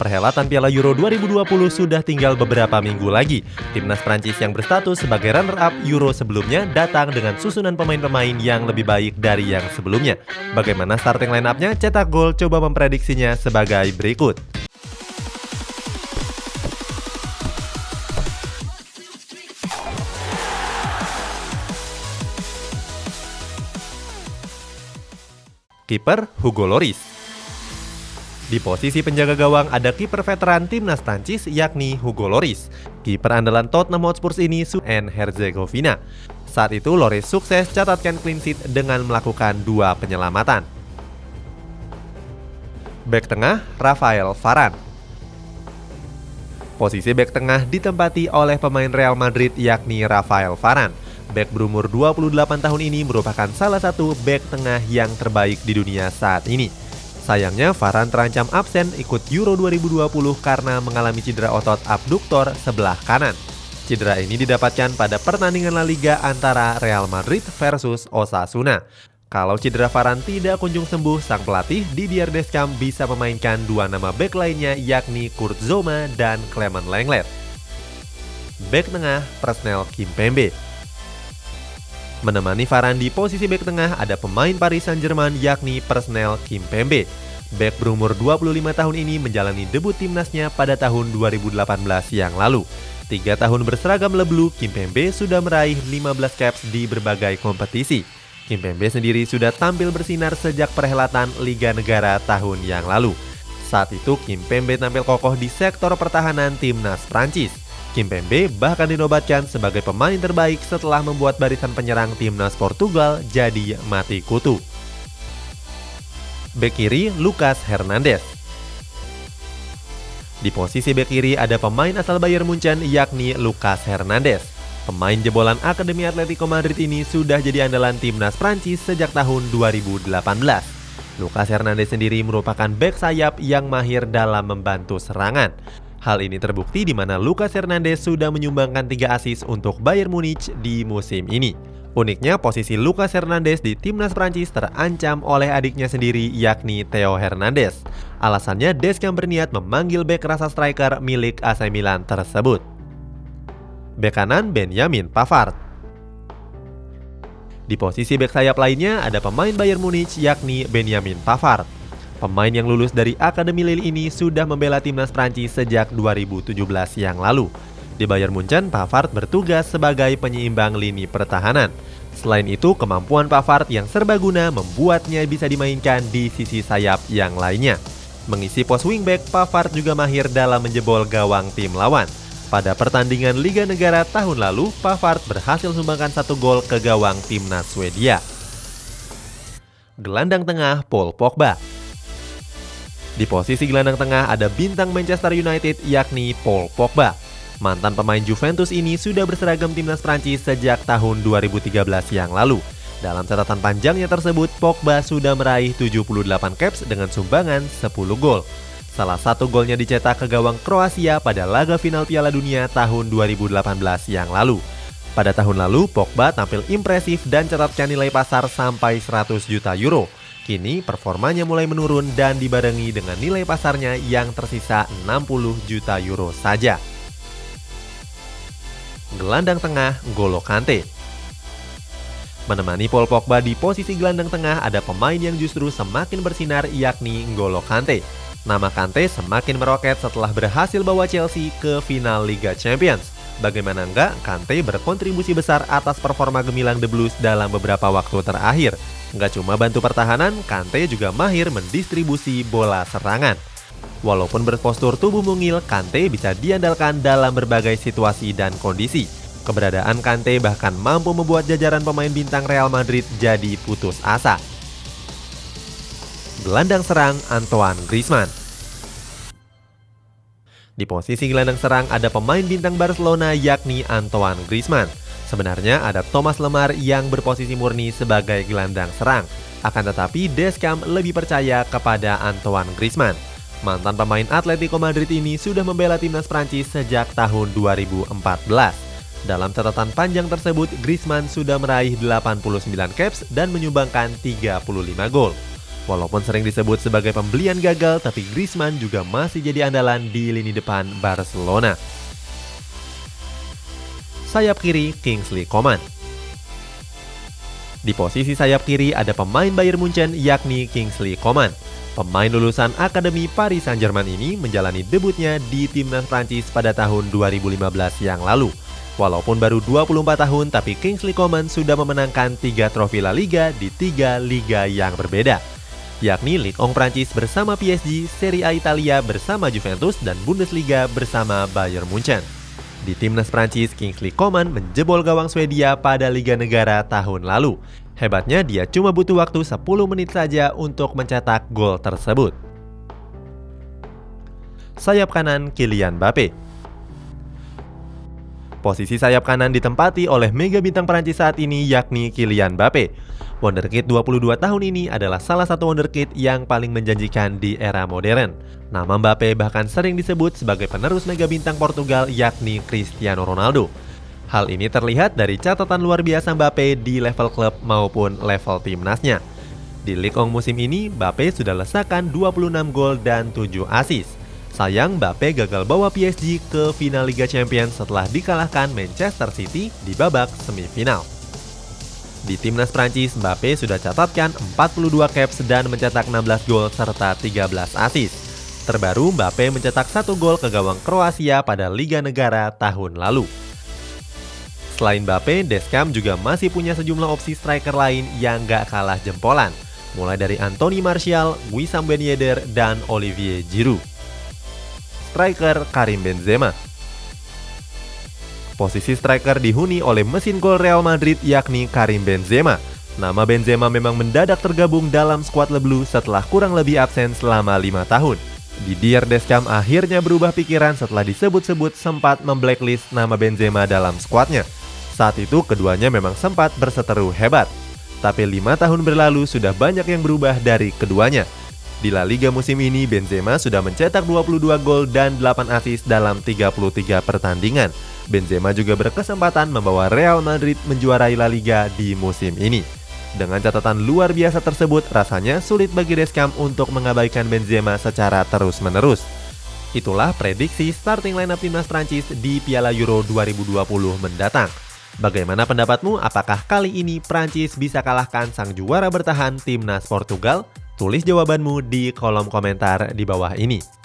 Perhelatan Piala Euro 2020 sudah tinggal beberapa minggu lagi. Timnas Prancis yang berstatus sebagai runner-up Euro sebelumnya datang dengan susunan pemain-pemain yang lebih baik dari yang sebelumnya. Bagaimana starting line-up-nya? Cetak Gol coba memprediksinya sebagai berikut. Kiper Hugo Lloris. Di posisi penjaga gawang ada kiper veteran timnas Prancis yakni Hugo Lloris. Kiper andalan Tottenham Hotspur ini and Herzegovina. Saat itu Lloris sukses catatkan clean sheet dengan melakukan 2 penyelamatan. Bek tengah Rafael Varane. Posisi bek tengah ditempati oleh pemain Real Madrid yakni Rafael Varane. Bek berumur 28 tahun ini merupakan salah satu bek tengah yang terbaik di dunia saat ini. Sayangnya, Varane terancam absen ikut Euro 2020 karena mengalami cedera otot abduktor sebelah kanan. Cedera ini didapatkan pada pertandingan La Liga antara Real Madrid versus Osasuna. Kalau cedera Varane tidak kunjung sembuh, sang pelatih Didier Deschamps bisa memainkan 2 nama bek lainnya yakni Kurt Zouma dan Clement Lenglet. Bek tengah Presnel Kimpembe. Menemani Varane di posisi bek tengah ada pemain Paris Saint-Germain yakni Presnel Kimpembe. Bek berumur 25 tahun ini menjalani debut timnasnya pada tahun 2018 yang lalu. 3 tahun berseragam Le Bleu, Kimpembe sudah meraih 15 caps di berbagai kompetisi. Kimpembe sendiri sudah tampil bersinar sejak perhelatan Liga Negara tahun yang lalu. Saat itu Kimpembe tampil kokoh di sektor pertahanan timnas Prancis. Kimpembe bahkan dinobatkan sebagai pemain terbaik setelah membuat barisan penyerang timnas Portugal jadi mati kutu. Bek kiri Lucas Hernandez. Di posisi bek kiri ada pemain asal Bayern Munchen yakni Lucas Hernandez. Pemain jebolan Akademi Atletico Madrid ini sudah jadi andalan timnas Prancis sejak tahun 2018. Lucas Hernandez sendiri merupakan bek sayap yang mahir dalam membantu serangan. Hal ini terbukti di mana Lucas Hernandez sudah menyumbangkan 3 assist untuk Bayern Munich di musim ini. Uniknya, posisi Lucas Hernandez di timnas Prancis terancam oleh adiknya sendiri yakni Theo Hernandez. Alasannya Deschamps berniat memanggil bek rasa striker milik AC Milan tersebut. Bek kanan Benjamin Pavard. Di posisi bek sayap lainnya ada pemain Bayern Munich yakni Benjamin Pavard. Pemain yang lulus dari Akademi Lille ini sudah membela timnas Prancis sejak 2017 yang lalu. Di Bayern Munchen, Pavard bertugas sebagai penyeimbang lini pertahanan. Selain itu, kemampuan Pavard yang serbaguna membuatnya bisa dimainkan di sisi sayap yang lainnya. Mengisi pos wingback, Pavard juga mahir dalam menjebol gawang tim lawan. Pada pertandingan Liga Negara tahun lalu, Pavard berhasil sumbangkan 1 gol ke gawang timnas Swedia. Gelandang tengah Paul Pogba. Di posisi gelandang tengah ada bintang Manchester United yakni Paul Pogba. Mantan pemain Juventus ini sudah berseragam timnas Prancis sejak tahun 2013 yang lalu. Dalam catatan panjangnya tersebut, Pogba sudah meraih 78 caps dengan sumbangan 10 gol. Salah satu golnya dicetak ke gawang Kroasia pada laga final Piala Dunia tahun 2018 yang lalu. Pada tahun lalu, Pogba tampil impresif dan catatkan nilai pasar sampai 100 juta euro. Kini performanya mulai menurun dan dibarengi dengan nilai pasarnya yang tersisa 60 juta euro saja. Gelandang tengah N'Golo Kante. Menemani Paul Pogba di posisi gelandang tengah ada pemain yang justru semakin bersinar yakni N'Golo Kante. Nama Kante semakin meroket setelah berhasil bawa Chelsea ke final Liga Champions. Bagaimana enggak, Kante berkontribusi besar atas performa gemilang The Blues dalam beberapa waktu terakhir. Nggak cuma bantu pertahanan, Kante juga mahir mendistribusi bola serangan. Walaupun berpostur tubuh mungil, Kante bisa diandalkan dalam berbagai situasi dan kondisi. Keberadaan Kante bahkan mampu membuat jajaran pemain bintang Real Madrid jadi putus asa. Gelandang serang Antoine Griezmann. Di posisi gelandang serang ada pemain bintang Barcelona yakni Antoine Griezmann. Sebenarnya ada Thomas Lemar yang berposisi murni sebagai gelandang serang. Akan tetapi Deschamps lebih percaya kepada Antoine Griezmann. Mantan pemain Atletico Madrid ini sudah membela timnas Prancis sejak tahun 2014. Dalam catatan panjang tersebut, Griezmann sudah meraih 89 caps dan menyumbangkan 35 gol. Walaupun sering disebut sebagai pembelian gagal, tapi Griezmann juga masih jadi andalan di lini depan Barcelona. Sayap kiri Kingsley Coman. Di posisi sayap kiri ada pemain Bayern Munchen yakni Kingsley Coman. Pemain lulusan Akademi Paris Saint-Germain ini menjalani debutnya di timnas Prancis pada tahun 2015 yang lalu. Walaupun baru 24 tahun, tapi Kingsley Coman sudah memenangkan 3 trofi La Liga di 3 liga yang berbeda, yakni Ligue 1 Prancis bersama PSG, Serie A Italia bersama Juventus, dan Bundesliga bersama Bayern Munchen. Di timnas Prancis, Kingsley Coman menjebol gawang Swedia pada Liga Negara tahun lalu. Hebatnya dia cuma butuh waktu 10 menit saja untuk mencetak gol tersebut. Sayap kanan Kylian Mbappe. Posisi sayap kanan ditempati oleh mega bintang Prancis saat ini yakni Kylian Mbappe. Wonderkid 22 tahun ini adalah salah satu wonderkid yang paling menjanjikan di era modern. Nama Mbappe bahkan sering disebut sebagai penerus mega bintang Portugal yakni Cristiano Ronaldo. Hal ini terlihat dari catatan luar biasa Mbappe di level klub maupun level timnasnya. Di Ligue 1 musim ini, Mbappe sudah lesakan 26 gol dan 7 assist. Sayang Mbappe gagal bawa PSG ke final Liga Champions setelah dikalahkan Manchester City di babak semifinal. Di timnas Prancis, Mbappe sudah catatkan 42 caps dan mencetak 16 gol serta 13 assist. Terbaru, Mbappe mencetak 1 gol ke gawang Kroasia pada Liga Negara tahun lalu. Selain Mbappe, Deschamps juga masih punya sejumlah opsi striker lain yang gak kalah jempolan, mulai dari Anthony Martial, Wissam Ben Yedder, dan Olivier Giroud. Striker Karim Benzema. Posisi striker dihuni oleh mesin gol Real Madrid yakni Karim Benzema. Nama Benzema memang mendadak tergabung dalam skuad Le Bleu setelah kurang lebih absen selama 5 tahun. Didier Deschamps akhirnya berubah pikiran setelah disebut-sebut sempat memblacklist nama Benzema dalam skuadnya. Saat itu keduanya memang sempat berseteru hebat. Tapi 5 tahun berlalu sudah banyak yang berubah dari keduanya. Di La Liga musim ini, Benzema sudah mencetak 22 gol dan 8 assist dalam 33 pertandingan. Benzema juga berkesempatan membawa Real Madrid menjuarai La Liga di musim ini. Dengan catatan luar biasa tersebut, rasanya sulit bagi Deschamps untuk mengabaikan Benzema secara terus-menerus. Itulah prediksi starting lineup timnas Prancis di Piala Euro 2020 mendatang. Bagaimana pendapatmu? Apakah kali ini Prancis bisa kalahkan sang juara bertahan timnas Portugal? Tulis jawabanmu di kolom komentar di bawah ini.